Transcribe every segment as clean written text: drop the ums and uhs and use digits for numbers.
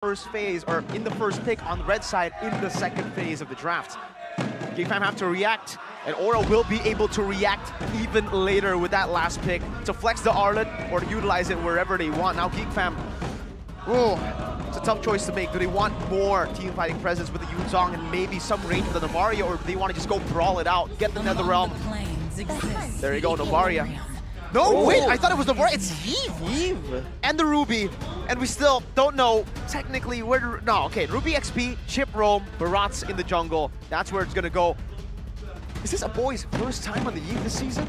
first phase, or in the first pick on the red side in the second phase of the draft. Geek Fam have to react, and Aura will be able to react even later with that last pick to flex the Arlet or to utilize it wherever they want. Now Geek Fam, it's a tough choice to make. Do they want more team fighting presence with the Yuzong and maybe some range with the Novaria, or do they want to just go brawl it out, get the Netherrealm? There you go, Novaria. No, wait, I thought it was Novaria. It's Eve. And the Ruby. And we still don't know technically where. No, okay, Ruby XP, Chip Roam, Barat's in the jungle. That's where it's gonna go. Is this a boy's first time on the Eve this season?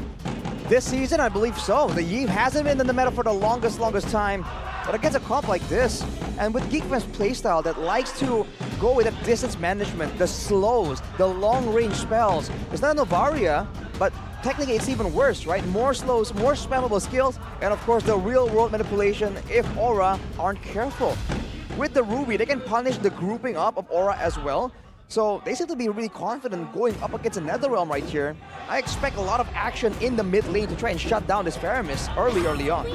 This season, I believe so. The Eve hasn't been in the meta for the longest time. But against a comp like this, and with Geek Fam's playstyle that likes to go with the distance management, the slows, the long-range spells, it's not a Novaria, but technically it's even worse, right? More slows, more spammable skills, and of course the real-world manipulation if Aura aren't careful. With the Ruby, they can punish the grouping up of Aura as well. So they seem to be really confident going up against a Netherrealm right here. I expect a lot of action in the mid lane to try and shut down this Paramis early on.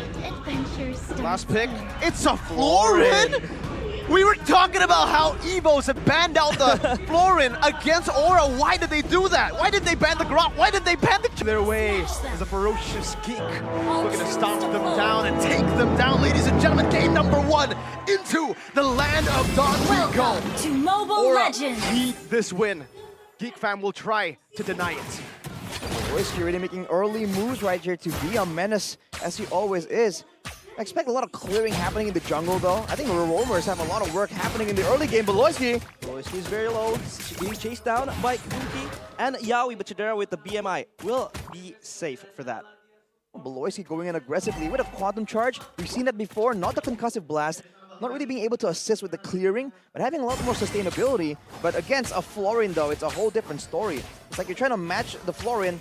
Last pick, it's a Florin! We were talking about how Evos have banned out the Florin against Aura. Why did they do that? Why did they ban the Grot? Why did they ban the... Their way is a ferocious Geek looking to stomp them down and take them down. Ladies and gentlemen, game number 1 into the land of Don Rico. Welcome to Mobile Aura Legends. need this win. Geek Fam will try to deny it. Whiskey really making early moves right here to be a menace as he always is. I expect a lot of clearing happening in the jungle though. I think the roamers have a lot of work happening in the early game, but Loisky is very low, being chased down by Kuki and Yaoi, but Chidera with the BMI will be safe for that. Beloyski going in aggressively with a Quantum Charge. We've seen that before, not the Concussive Blast, not really being able to assist with the clearing, but having a lot more sustainability. But against a Florin though, it's a whole different story. It's like you're trying to match the Florin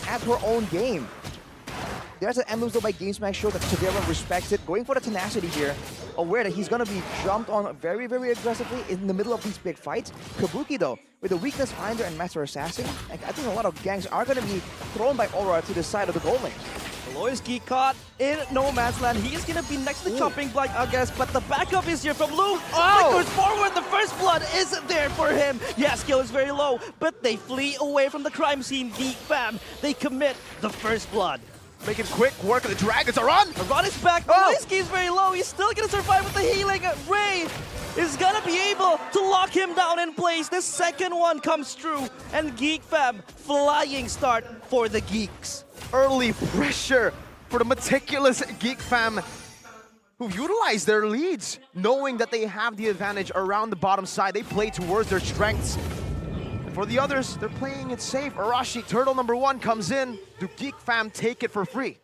at her own game. There's an M moves though by GameSmack show that Chidera respects it, going for the tenacity here, aware that he's gonna be jumped on very aggressively in the middle of these big fights. Kabuki though, with the Weakness Finder and Master Assassin, I think a lot of ganks are gonna be thrown by Aura to the side of the goal lane. Loisky caught in no man's land. He is gonna be next to the chopping block, I guess, but the backup is here from Luke. Flickers forward, the first blood is there for him. Yeah, skill is very low, but they flee away from the crime scene. Geek Fam, they commit the first blood. Making quick work of the Dragons. Aran is back. Loisky is very low. He's still gonna survive with the healing. Ray is gonna be able to lock him down in place. The second one comes through, and Geek Fam, flying start for the Geeks. Early pressure for the meticulous Geek Fam, who've utilized their leads, knowing that they have the advantage around the bottom side. They play towards their strengths. And for the others, they're playing it safe. Arashi, turtle number 1 comes in. Do Geek Fam take it for free?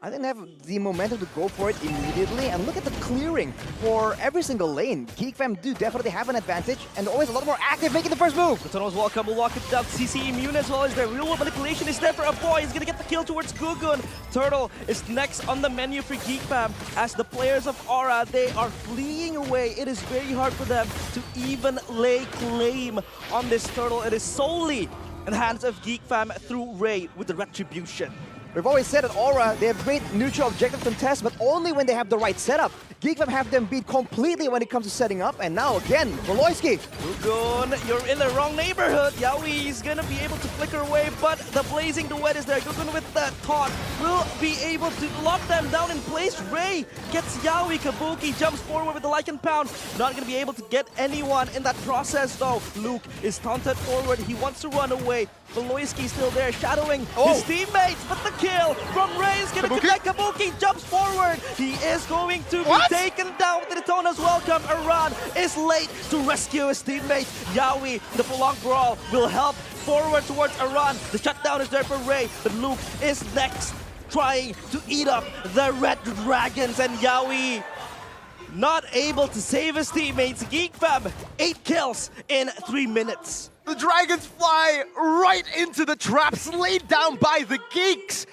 I didn't have the momentum to go for it immediately, and look at the clearing for every single lane. Geek Fam do definitely have an advantage, and always a lot more active making the first move. The tunnels welcome, will lock it down. CC immune as well as their real world manipulation is there for a boy. He's gonna get the kill towards Gugun. Turtle is next on the menu for Geek Fam as the players of Aura, they are fleeing away. It is very hard for them to even lay claim on this turtle. It is solely in the hands of Geek Fam through Ray with the retribution. We've always said at Aura, they have great neutral objective contests, but only when they have the right setup. Geek Fam have them beat completely when it comes to setting up, and now again, Beloyski. Gugun, you're in the wrong neighborhood. Yaoi is gonna be able to flicker away, but the Blazing Duet is there. Gugun with the taunt will be able to lock them down in place. Ray gets Yaoi. Kabuki jumps forward with the Lycan Pound. Not gonna be able to get anyone in that process though. Luke is taunted forward. He wants to run away. Beloyski still there, shadowing his teammates, but the kill from Ray is gonna connect. Kabuki jumps forward. He is going to be taken down with the Daytona's welcome. Aran is late to rescue his teammate. Yaoi, the prolonged brawl, will help forward towards Aran. The shutdown is there for Ray, but Luke is next, trying to eat up the Red Dragons, and Yaoi not able to save his teammates. Geek Fam, 8 kills in 3 minutes. The Dragons fly right into the traps laid down by the Geeks.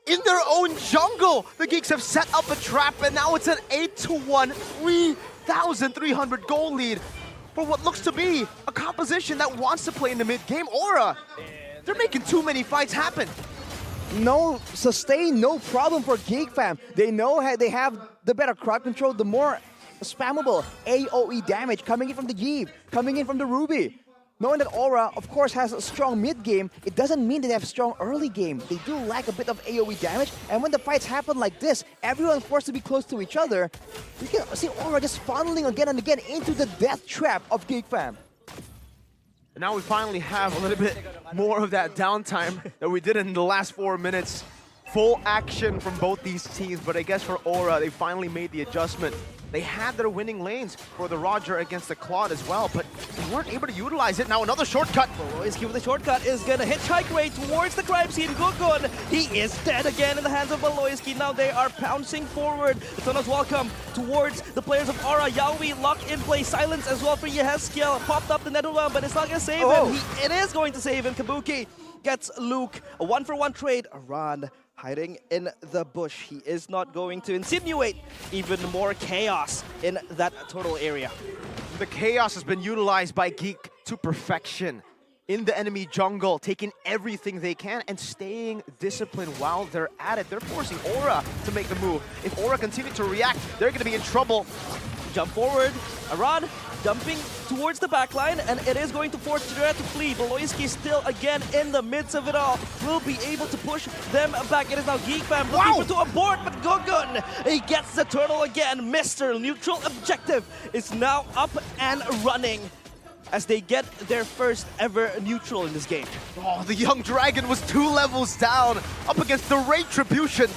In their own jungle, the Geeks have set up a trap, and now it's an 8-1, 3,300 goal lead for what looks to be a composition that wants to play in the mid-game. Aura, they're making too many fights happen. No sustain, no problem for Geek Fam. They know they have the better crowd control, the more spammable AoE damage coming in from the Yeev, coming in from the Ruby. Knowing that Aura, of course, has a strong mid-game, it doesn't mean that they have strong early game. They do lack a bit of AoE damage, and when the fights happen like this, everyone forced to be close to each other, you can see Aura just funneling again and again into the death trap of Geek Fam. And now we finally have a little bit more of that downtime that we did in the last 4 minutes. Full action from both these teams, but I guess for Aura, they finally made the adjustment. They had their winning lanes for the Roger against the Claude as well, but they weren't able to utilize it. Now another shortcut. Baloyski with the shortcut is gonna hitchhike Ray towards the crime scene. Gugun, he is dead again in the hands of Baloyski. Now they are pouncing forward. The Tunnels welcome towards the players of Aura. Yawi locked in place. Silence as well for Yehezkiel. Popped up the Netherrealm, but it's not gonna save him. It is going to save him. Kabuki gets Luke. A 1-for-1 trade. Aran hiding in the bush. He is not going to insinuate even more chaos in that total area. The chaos has been utilized by Geek to perfection in the enemy jungle, taking everything they can and staying disciplined while they're at it. They're forcing Aura to make the move. If Aura continue to react, they're going to be in trouble. Jump forward. Aran dumping towards the backline, and it is going to force Chidera to flee. Baloyski still again in the midst of it all. Will be able to push them back. It is now Geek Fam looking to abort, but Gugun, he gets the turtle again. Mr. Neutral Objective is now up and running as they get their first ever neutral in this game. Oh, the young dragon was 2 levels down up against the Retribution.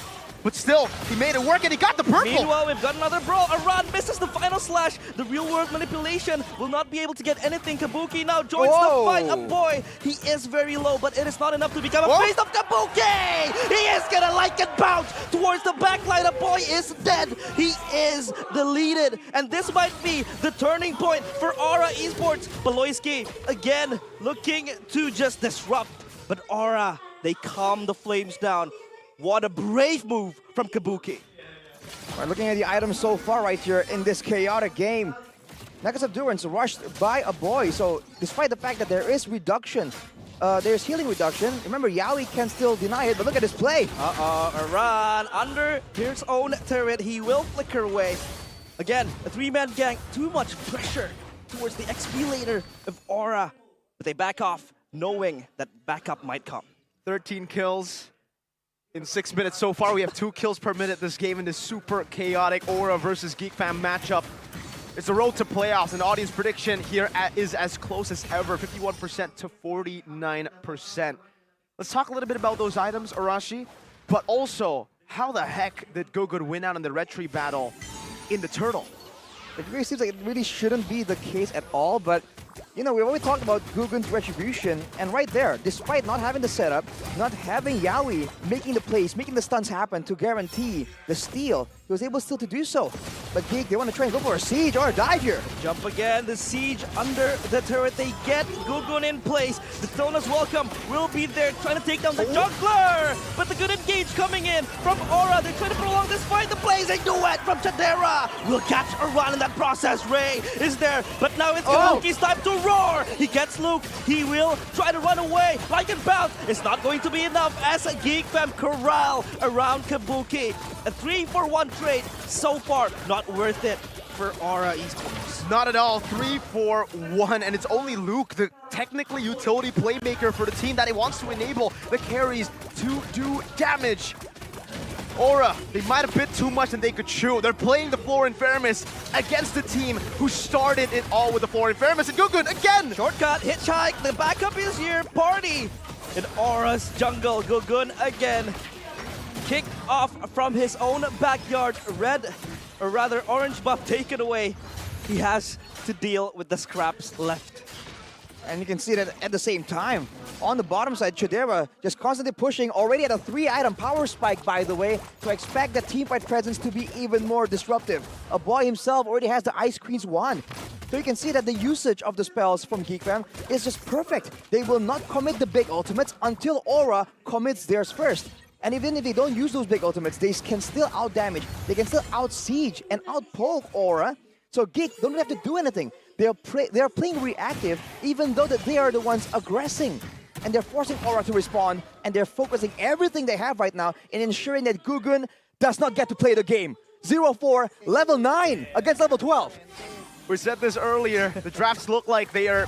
But still, he made it work and he got the purple! Meanwhile, we've got another brawl. Aran misses the final slash. The real-world manipulation will not be able to get anything. Kabuki now joins the fight. A boy, he is very low, but it is not enough to become a face of Kabuki! He is gonna like and bounce towards the backline. A boy is dead. He is deleted. And this might be the turning point for Aura Esports. Baloyski, again, looking to just disrupt. But Aura, they calm the flames down. What a brave move from Kabuki. Right, looking at the items so far right here in this chaotic game. Negas of Durance rushed by a boy, so despite the fact that there is reduction, there's healing reduction. Remember, Yawi can still deny it, but look at this play. Aran under his own turret. He will flicker away. Again, a 3-man gang. Too much pressure towards the XP laner of Aura. But they back off, knowing that backup might come. 13 kills. In 6 minutes so far, we have 2 kills per minute this game in this super chaotic Aura versus Geek Fam matchup. It's the road to playoffs, and audience prediction here is as close as ever, 51% to 49%. Let's talk a little bit about those items, Arashi, but also, how the heck did Gugun win out in the Retri battle in the Turtle? It really seems like it really shouldn't be the case at all, but you know, we've always talked about Gugun's Retribution, and right there, despite not having the setup, not having Yawi making the plays, making the stunts happen to guarantee the steal, he was able still to do so. But Geek, they want to try and go for a siege or a dive here. Jump again, the siege under the turret. They get Gugun in place. The Stonas welcome will be there trying to take down the juggler. But the good engage coming in from Aura. They're trying to prolong this fight. The blazing duet from Chidera will catch Aran in that process. Ray is there, but now it's Kabuki's time to roar. He gets Luke. He will try to run away. Like and bounce. It's not going to be enough as a Geek Fam corral around Kabuki. A 3-for-1 trade so far. Not worth it for Aura Esports. Not at all. 3-4-1, and it's only Luke, the technically utility playmaker for the team, that he wants to enable the carries to do damage. Aura, they might have bit too much than they could chew. They're playing the Floor Infernus against the team who started it all with the Floor Infernus. And Gugun again! Shortcut, hitchhike, the backup is here. Party in Aura's jungle. Gugun again. Kicked off from his own backyard. Red, or rather orange buff taken away. He has to deal with the scraps left. And you can see that at the same time, on the bottom side, Chidera just constantly pushing, already at a 3-item power spike, by the way, to expect the teamfight presence to be even more disruptive. A boy himself already has the Ice Queen's wand. So you can see that the usage of the spells from Geek Fam is just perfect. They will not commit the big ultimates until Aura commits theirs first. And even if they don't use those big ultimates, they can still out-damage. They can still out-siege and out-poke Aura. So Geek don't have to do anything. They are playing reactive, even though that they are the ones aggressing. And they're forcing Aura to respond, and they're focusing everything they have right now in ensuring that Gugun does not get to play the game. 0-4, level 9 against level 12. We said this earlier, the drafts look like they are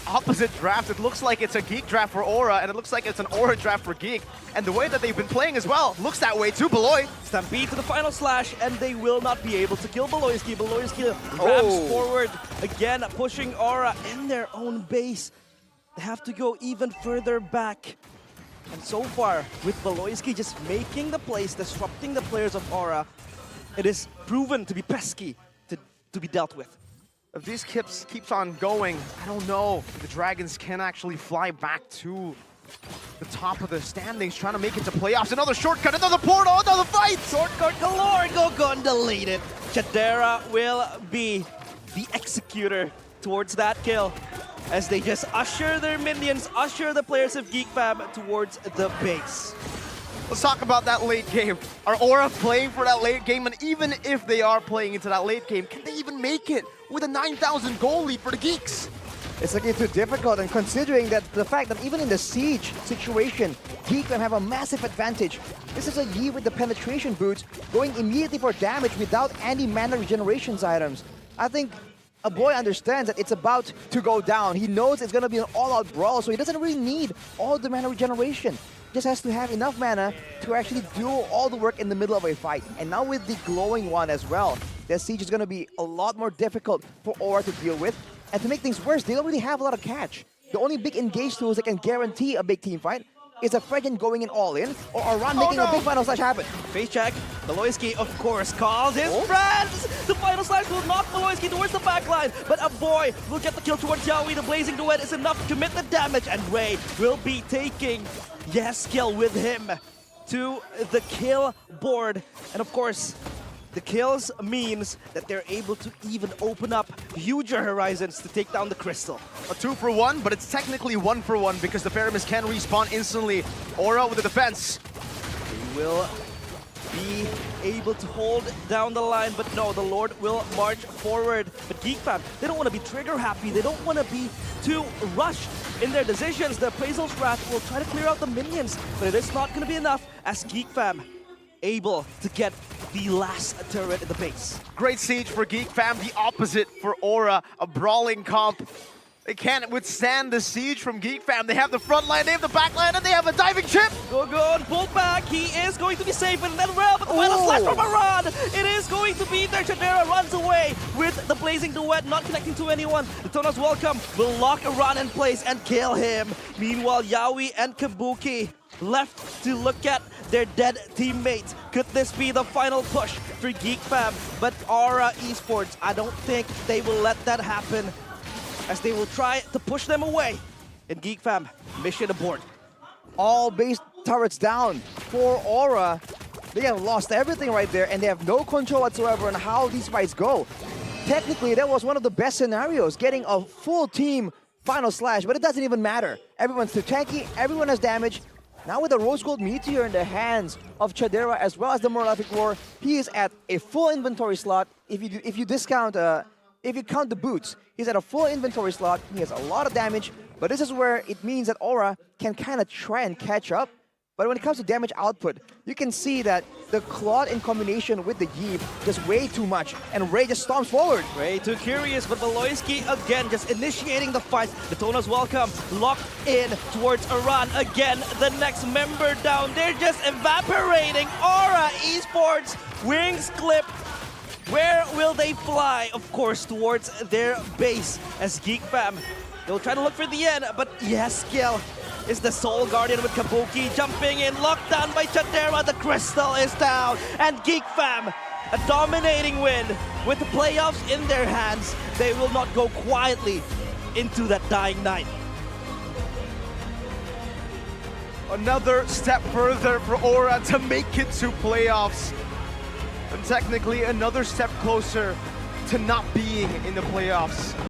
opposite drafts. It looks like it's a Geek draft for Aura, and it looks like it's an Aura draft for Geek. And the way that they've been playing as well looks that way too, Beloy. Stampede to the final slash, and they will not be able to kill Beloyski. Beloyski ramps forward, again pushing Aura in their own base. They have to go even further back. And so far, with Beloyski just making the plays, disrupting the players of Aura, it is proven to be pesky to be dealt with. If this keeps on going, I don't know if the Dragons can actually fly back to the top of the standings, trying to make it to playoffs. Another shortcut, another portal, another fight! Shortcut galore, go and delete it. Chadera will be the executor towards that kill as they just usher their minions, usher the players of Geek Fam towards the base. Let's talk about that late game. Are Aura playing for that late game? And even if they are playing into that late game, can they even make it with a 9,000 goal lead for the Geeks? It's looking too difficult, and considering that the fact that even in the siege situation, Geek can have a massive advantage. This is a Yi with the penetration boots going immediately for damage without any mana regenerations items. I think a boy understands that it's about to go down. He knows it's going to be an all-out brawl, so he doesn't really need all the mana regeneration. Just has to have enough mana to actually do all the work in the middle of a fight. And now with the glowing one as well, the siege is going to be a lot more difficult for Aura to deal with. And to make things worse, they don't really have a lot of catch. The only big engage tools that can guarantee a big team fight is a Fredgen going in all in, or a run making a big final slash happen. Face check, Beloyski of course calls his friends! The final slash will knock Beloyski towards the backline, but a boy will get the kill towards Yaoi. The Blazing Duet is enough to commit the damage, and Ray will be taking Yeskill with him to the kill board. And of course, the kills means that they're able to even open up huger horizons to take down the Crystal. A 2-for-1, but it's technically 1-for-1 because the Paramis can respawn instantly. Aura with the defense. They will be able to hold down the line, but no, the Lord will march forward. But Geek Fam, they don't want to be trigger happy. They don't want to be too rushed in their decisions. The Appraisal's Wrath will try to clear out the minions, but it is not going to be enough as Geek Fam able to get the last turret in the base. Great siege for Geek Fam, the opposite for Aura, a brawling comp. They can't withstand the siege from Geek Fam. They have the front line, they have the back line, and they have a diving chip. Go and pull back. He is going to be safe, and then well, but the final slash from Aran. It is going to be there. Chadera runs away with the Blazing Duet, not connecting to anyone. The Tona's Welcome will lock Aran in place and kill him. Meanwhile, Yaoi and Kabuki left to look at their dead teammates. Could this be the final push for Geek Fam? But Aura Esports, I don't think they will let that happen, as they will try to push them away. And Geek Fam, mission abort. All base turrets down for Aura. They have lost everything right there, and they have no control whatsoever on how these fights go. Technically, that was one of the best scenarios, getting a full team final slash, but it doesn't even matter. Everyone's too tanky, everyone has damage. Now with the Rose Gold Meteor in the hands of Chadera as well as the Moralific Roar, he is at a full inventory slot. If you count the boots, he's at a full inventory slot. He has a lot of damage, but this is where it means that Aura can kind of try and catch up. But when it comes to damage output, you can see that the Claude in combination with the Yi just way too much, and Ray just stomps forward. Ray too curious, but Beloyski again just initiating the fight. The Tona's Welcome locked in towards Aran. Again, the next member down. They're just evaporating. Aura Esports, wings clipped. Where will they fly? Of course, towards their base as Geek Fam. They'll try to look for the end, but Yeskill is the sole guardian with Kabuki jumping in, locked down by Chadera. The Crystal is down, and Geek Fam, a dominating win with the playoffs in their hands. They will not go quietly into that dying night. Another step further for Aura to make it to playoffs. And technically another step closer to not being in the playoffs.